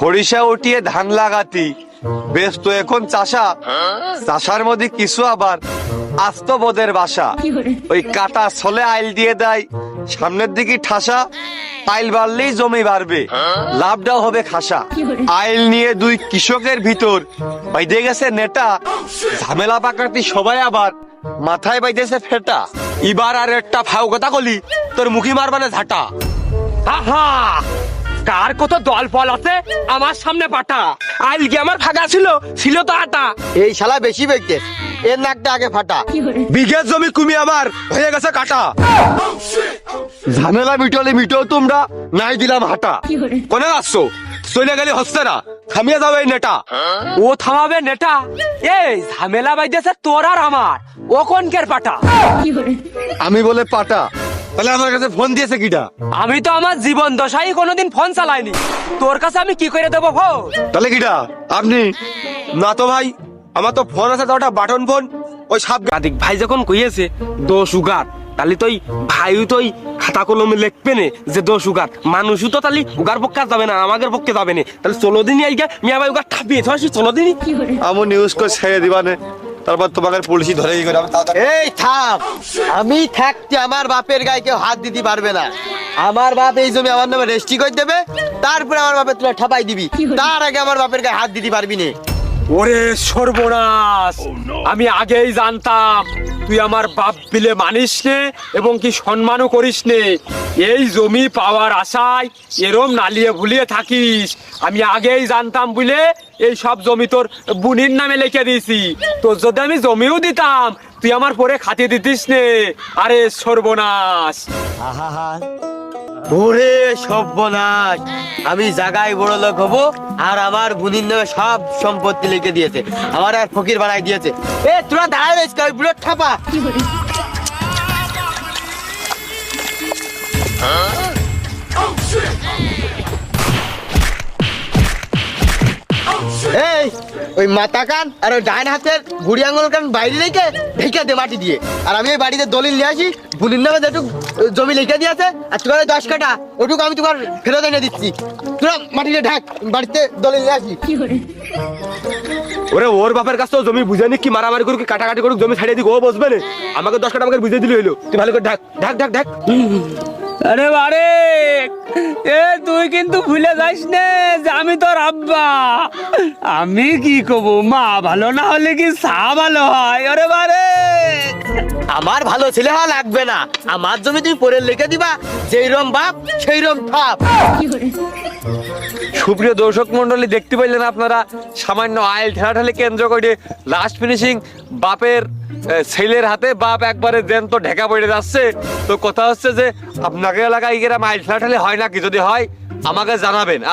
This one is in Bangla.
সরিষা উঠিয়ে ধান লাগাতি ব্যস্ত এখন চাষা, চাষার মধ্যে কিছু আবার আস্ত বোধের বাসা। ওই কাটা ছলে আইল দিয়ে দেয় সামনের দিকে ঠাসা, আইল বাড়লেই জমি বাড়বে, লাভটাও হবে খাসা। আইল নিয়ে দুই কৃষকের ভিতর বাইদে গেছে নেটা, ঝামেলা পাকাতি সবাই আবার মাথায় বাইতেছে ফেটা। এবার আর একটা ফাও কথা কলি তোর মুখি মারবানে ঝাঁটা। আহা, কার কত দল ফল আছে আমার সামনে পাটা। আইল কি আমার ফাঁকা ছিল তো আটা। এই শালা বেশি বেগতে, এর নাকটা আগে ফাটা। বিঘের জমি কুমি আমার হয়ে গেছে কাটা, ঝামেলা মিটলে মিটো তোমরা, নাই দিলাম হাঁটা। কোনে আসছো চলে গেলে হচ্ছে না, থামিয়ে যাবে এই নেটা। ও থামাবে নেটা, এই ঝামেলা বাইতেছে তোর আর আমার, ও কোনকের পাটা। আমি বলে পাটা, তাহলে আমার কাছে ফোন দিয়েছে কিটা? আমি তো আমার জীবন দশাই কোনোদিন ফোন চালাইনি, তোর কাছে আমি কি করে দেবো ফোন? তাহলে কিটা আপনি? না তো ভাই, আমার তো ফোন আছে, তো ওটা বাটন ফোন। ওই সাপ গাদিক ভাই যখন কইয়েছে দোষ উগার, তাহলে তো ভাইও তো খাতা কলমে লিখবে না যে দোষ উগার। মানুষও তো তাহলে উগার পক্ষে যাবে না, আমাদের পক্ষে যাবে না। তাহলে চলো দিনই আইগা মিয়া ভাই উগার ঠাপিয়ে থাকি, চলো দিনই। আমি নিউজ করে ছেড়ে দিবানে, তারপর তোমাকে পুলিশই ধরে ই করে। এই থাম, আমি থাকতে আমার বাপের গায়ে কেউ হাত দিতে পারবে না। আমার বাপ এই জমি আমার নামে রেজিস্ট্রি করে দেবে, তারপরে আমার বাপের তুলে ঠাপাই দিবি, তার আগে আমার বাপের গায়ে হাত দিতে পারবি না। ওরে সর্বনাশ, আমি আগেই জানতাম তুই আমার বাপ বিলে মানিস নে এবং কি সম্মানও করিস নে। এই জমি পাওয়ার আশায় এরম নালিয়ে ভুলিয়ে থাকিস, আমি আগেই জানতাম বলে এই সব জমি তোর বুনির নামে লিখে দিয়েছি। তোর যদি আমি জমিও দিতাম তুই আমার পরে খাতিয়ে দিতিস নে। আরে সর্বনাশ, ওরে সর্বনাশ, আমি জায়গায় বড় লোক হবো আর আমার বুনির নামে সব সম্পত্তি লিখে দিয়েছে, আমার আর ফকির বানাই দিয়েছে। এ তোরা দাঁড়ায় বুড়ো ঠাপা। এই ওই মাথা কান আর ওই ডাইন হাতের বুড়ি আঙুল কান বাইরে রেখে ঢেকে দে মাটি দিয়ে। আর আমি ওই বাড়িতে দলিল নিয়ে আসি, বুনির নামে যেটুক জমি লিখে দিয়েছে আর তোর 10 কাঠা, ওটুকু আমি তোমার ফেরত এনে দিচ্ছি। তোরা মাটিতে ঢাক, বাড়িতে দলিল নিয়ে আসি। ওরে ওর বাপের কাছে তো জমি বুঝে নি, কি মারামারি করুক কাটাকাটি করুক, জমি ছাড়িয়ে দিক, ও বসবে না। আমাকে 10 কাঠা আমাকে বুঝে দিলে হইলো। তুই ভালো করে ঢাক ঢাক ঢাক ঢাক। আরে বারে, এ তুই কিন্তু ভুলে যাস নে যে আমি তোর আব্বা। আমি কি কব, মা ভালো না হলে কি চা ভালো হয়? ওরে বারে, আমার ভালো ছেলে হওয়া লাগবে না, আমার জমি তুমি পরে লিখে দিবা, যেই রম বাপ সেই রম ঠাপ। সুপ্রিয় দর্শক মন্ডলী, দেখতে পাইলেন আপনারা সামান্য আইল ঠেলাঠেলি কেন্দ্র করে লাস্ট ফিনিশিং বাপের ছেলের হাতে, বাপ একবারে জ্যান্ত ঢেকা পড়ে যাচ্ছে। তো কথা হচ্ছে যে আপনাকে এলাকায় এরকম আইল ঠেলাঠেলি হয় নাকি? যদি হয় আমাকে জানাবেন।